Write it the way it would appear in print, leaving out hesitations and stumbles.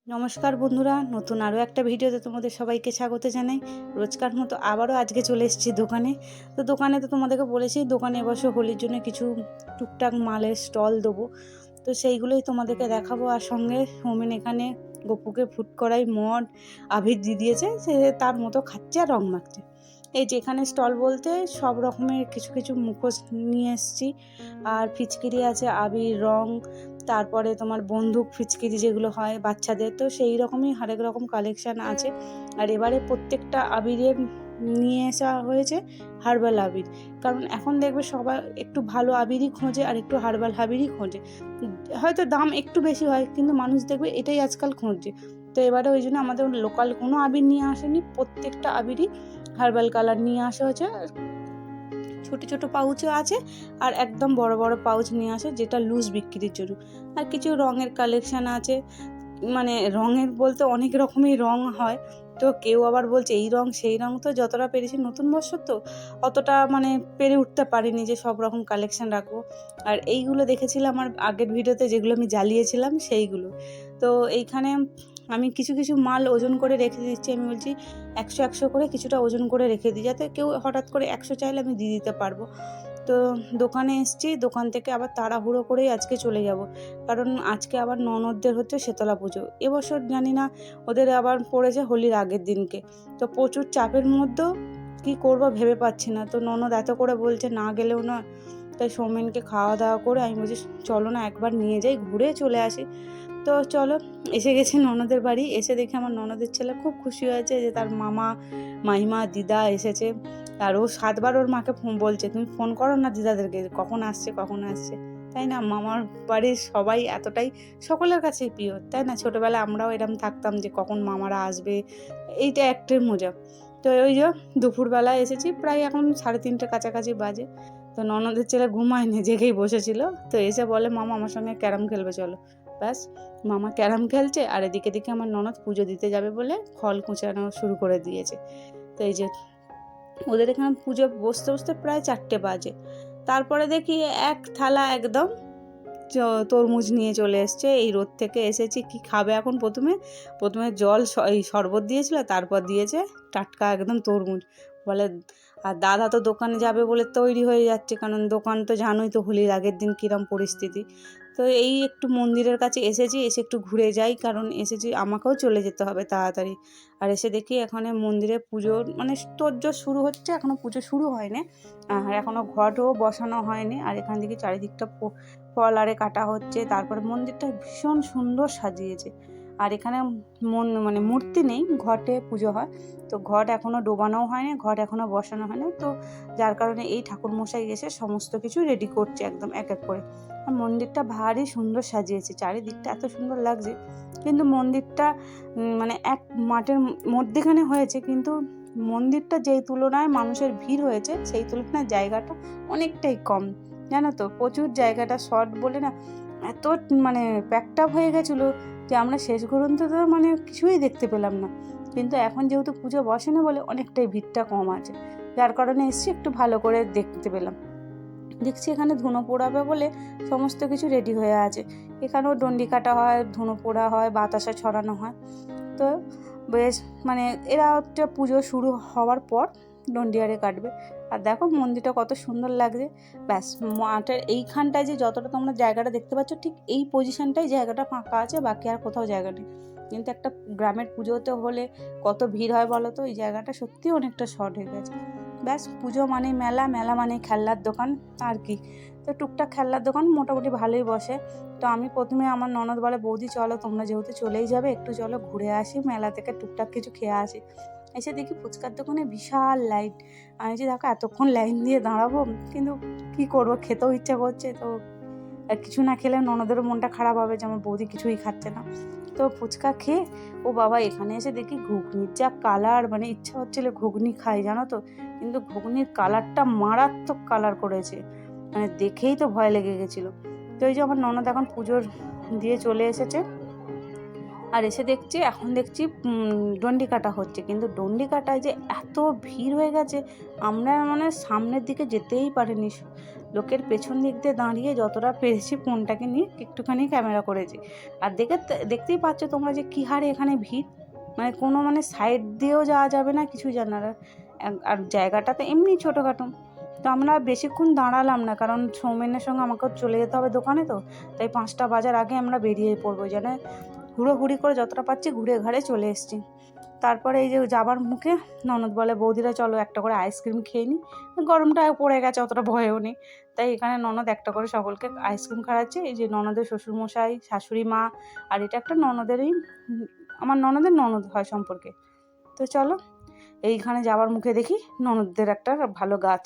নমস্কার বন্ধুরা, নতুন আরও একটা ভিডিওতে তোমাদের সবাইকে স্বাগত জানাই। রোজকার মতো আবারও আজকে চলে এসেছি দোকানে। তো দোকানে তো তোমাদেরকে বলেছি দোকানে এবছর হোলির জন্য কিছু টুকটাক মালের স্টল দেবো। তো সেইগুলোই তোমাদেরকে দেখাবো। আর সঙ্গে সৌমেন এখানে গপুকে ফুট করাই মদ আবির দিয়ে দিয়েছে, সে তার মতো খাচ্ছে আর রং মাখছে। এই যে এখানে স্টল বলতে সব রকমের কিছু কিছু মুখোশ নিয়ে এসেছি। আর ফিচকিরি আছে, আবির, রং, তারপরে তোমার বন্দুক ফিচকিরি যেগুলো হয় বাচ্চাদের, তো সেই রকমই হরেক রকম কালেকশান আছে। আর এবারে প্রত্যেকটা আবিরের নিয়ে আসা হয়েছে হার্বাল আবির, কারণ এখন দেখবে সবাই একটু ভালো আবিরই খোঁজে আর একটু হার্বাল আবিরই খোঁজে। হয়তো দাম একটু বেশি হয়, কিন্তু মানুষ দেখবে এটাই আজকাল খুঁজছে। তো এবারে ওই জন্য আমাদের লোকাল কোনো আবির নিয়ে আসেনি, প্রত্যেকটা আবিরই হার্বাল কালার নিয়ে আসা হয়েছে। ছোট ছোট পাউচও আছে আর একদম বড় বড় পাউচ নিয়ে আসে, যেটা লুজ বিক্রির জন্য। আর কিছু রঙের কালেকশান আছে, মানে রঙের বলতে অনেক রকমের রং হয়। তো কেউ আবার বলছে এই রং সেই রং, তো যতটা পেরেছি, নতুন বছর তো অতটা মানে পেরে উঠতে পারিনি যে সব রকম কালেকশান রাখবো। আর এইগুলো দেখেছিলাম আমার আগের ভিডিওতে, যেগুলো আমি জ্বালিয়েছিলাম সেইগুলো। তো এইখানে আমি কিছু কিছু মাল ওজন করে রেখে দিচ্ছি। আমি বলছি 100 করে কিছুটা ওজন করে রেখে দিই, যাতে কেউ হঠাৎ করে 100 চাইলে আমি দিয়ে দিতে পারবো। তো দোকানে এসেছি, দোকান থেকে আবার তাড়াহুড়ো করেই আজকে চলে যাব, কারণ আজকে আবার ননদদের হচ্ছে শীতলা পুজো। এবছর জানি না ওদের আবার পড়েছে হোলির আগের দিনকে। তো প্রচুর চাপের মধ্যেও কী করবো ভেবে পাচ্ছি না। তো ননদ এত করে বলছে না গেলেও না, তাই সৌমেনকে খাওয়া দাওয়া করে আমি বলছি চলো না একবার নিয়ে যাই, ঘুরে চলে আসি। তো চলো, এসে গেছি ননদের বাড়ি। এসে দেখে আমার ননদের ছেলে খুব খুশি হয়েছে যে তার মামা, মাইমা, দিদা এসেছে। আর ও 7বার ওর মাকে বলছে তুমি ফোন করো না দিদাদেরকে, কখন আসছে কখন আসছে। তাই না, মামার বাড়ির সবাই এতটাই সকলের কাছেই প্রিয়, তাই না? ছোটোবেলায় আমরাও এরম থাকতাম যে কখন মামারা আসবে, এইটা একটাই মজা। তো ওই যে দুপুরবেলা এসেছি, প্রায় এখন 3:30 কাছাকাছি বাজে। তো ননদের ছেলে ঘুমায়নি, জেগেই বসেছিল। তো এসে বলে মামা আমার সঙ্গে ক্যারাম খেলবে চলো। ব্যাস, মামা ক্যারাম খেলছে আর এদিকে দিকে আমার ননদ পুজো দিতে যাবে বলে ফল কুচানো শুরু করে দিয়েছে। তো এই যে ওদের এখানে পুজো বসতে বসতে প্রায় 4টে বাজে। তারপরে দেখি এক থালা একদম তরমুজ নিয়ে চলে এসছে। এই রোদ থেকে এসেছি, কি খাবে এখন? প্রথমে জল এই শরবত দিয়েছিল, তারপর দিয়েছে টাটকা একদম তরমুজ। বলে, আর দাদা তো দোকানে যাবে বলে তৈরি হয়ে যাচ্ছে, কারণ দোকান তো জানোই তো হোলির আগের দিন কীরকম পরিস্থিতি। তো এই একটু মন্দিরের কাছে এসেছি, এসে একটু ঘুরে যাই, কারণ এসেছি আমাকেও চলে যেতে হবে তাড়াতাড়ি। আর এসে দেখি এখানে মন্দিরে পুজো মানে তোড়জোড় শুরু হচ্ছে, এখনও পুজো শুরু হয়নি, আর এখনও ঘটও বসানো হয়নি। আর এখান থেকে চারিদিকটা ফল আরে কাটা হচ্ছে। তারপরে মন্দিরটা ভীষণ সুন্দর সাজিয়েছে। আর এখানে মানে মূর্তি নেই, ঘটে পুজো হয়। তো ঘট এখনও ডোবানোও হয়নি, ঘট এখনও বসানো হয়নি। তো যার কারণে এই ঠাকুরমশাই এসে সমস্ত কিছু রেডি করছে একদম এক এক করে। আর মন্দিরটা ভারী সুন্দর সাজিয়েছে, চারিদিকটা এত সুন্দর লাগছে। কিন্তু মন্দিরটা মানে এক মাঠের মধ্যেখানে হয়েছে, কিন্তু মন্দিরটা যেই তুলনায় মানুষের ভিড় হয়েছে সেই তুলনায় জায়গাটা অনেকটাই কম, জানো তো। প্রচুর জায়গাটা শর্ট বলে না, এত মানে প্যাকড আপ হয়ে গেছিলো যে আমরা শেষ পর্যন্ত তো মানে কিছুই দেখতে পেলাম না। কিন্তু এখন যেহেতু পুজো বসে না বলে অনেকটাই ভিড়টা কম আছে, যার কারণে এসছি, একটু ভালো করে দেখতে পেলাম। দেখছি এখানে ধুনো পোড়াবে বলে সমস্ত কিছু রেডি হয়ে আছে। এখানেও ডন্ডি কাটা হয়, ধুনো পোড়া হয়, বাতাসা ছড়ানো হয়। তো বেশ মানে এরা হচ্ছে পুজো শুরু হওয়ার পর ডন্ডি আরে কাটবে। আর দেখো মন্দিরটা কত সুন্দর লাগছে। ব্যাস, মাঠের এইখানটায় যে যতটা তোমরা জায়গাটা দেখতে পাচ্ছ, ঠিক এই পজিশনটাই জায়গাটা ফাঁকা আছে, বাকি আর কোথাও জায়গা নেই। কিন্তু একটা গ্রামের পুজোতে হলে কত ভিড় হয় বলো তো, এই জায়গাটা সত্যিই অনেকটা শর্ট হয়ে গেছে। ব্যাস, পুজো মানে মেলা, মেলা মানে খেলনার দোকান আর কি। তো টুকটাক খেলনার দোকান মোটামুটি ভালোই বসে। তো আমি প্রথমে আমার ননদ বলে বৌদি চলো তোমরা যেহেতু চলেই যাবে, একটু চলো ঘুরে আসি, মেলা থেকে টুকটাক কিছু খেয়ে আসি। এসে দেখি ফুচকার দোকানে বিশাল লাইন। আমি যে দেখো এতক্ষণ লাইন দিয়ে দাঁড়াবো, কিন্তু কী করবো, খেতেও ইচ্ছা করছে। তো আর কিছু না খেলে ননদেরও মনটা খারাপ হবে যে আমার বৌদি কিছুই খাচ্ছে না। তো ফুচকা খেয়ে ও বাবা এখানে এসে দেখি ঘুগনির যা কালার, মানে ইচ্ছা হচ্ছিল ঘুগনি খাই, জানো তো। কিন্তু ঘুগনির কালারটা মারাত্মক কালার করেছে, মানে দেখেই তো ভয় লেগে গেছিলো। তো এই যে আমার ননদ এখন পুজোর দিয়ে চলে এসেছে, আর এসে দেখছি এখন দেখছি ডন্ডি কাটা হচ্ছে। কিন্তু ডন্ডি কাটায় যে এত ভিড় হয়ে গেছে, আমরা মানে সামনের দিকে যেতেই পারিনি। লোকের পেছন দিক দিয়ে দাঁড়িয়ে যতটা পেরেছি ফোনটাকে নিয়ে একটুখানি ক্যামেরা করেছি। আর দেখতেই পাচ্ছ তোমরা যে কী হারে এখানে ভিড়, মানে কোনো মানে সাইড দিয়েও যাওয়া যাবে না, কিছু জানা। আর জায়গাটা তো এমনি ছোটোখাটো, তো আমরা বেশিক্ষণ দাঁড়ালাম না, কারণ সৌমেনের সঙ্গে আমাকেও চলে যেতে হবে দোকানে, তো তাই 5টা বাজার আগে আমরা বেরিয়ে পড়বো, যেন হুড়োহুড়ি করে যতটা পাচ্ছি ঘুরে ঘাড়ে চলে এসেছি। তারপরে এই যে যাবার মুখে ননদ বলে, বৌদিরা চলো একটা করে আইসক্রিম খেয়ে নিই। গরমটা পড়ে গেছে, অতটা ভয়ও নেই, তাই এখানে ননদ একটা করে সকলকে আইসক্রিম খাওয়াচ্ছে। এই যে ননদের শ্বশুরমশাই, শাশুড়ি মা, আর এটা একটা ননদেরই, আমার ননদের ননদ হয় সম্পর্কে। তো চলো, এইখানে যাওয়ার মুখে দেখি ননদদের একটা ভালো গাছ,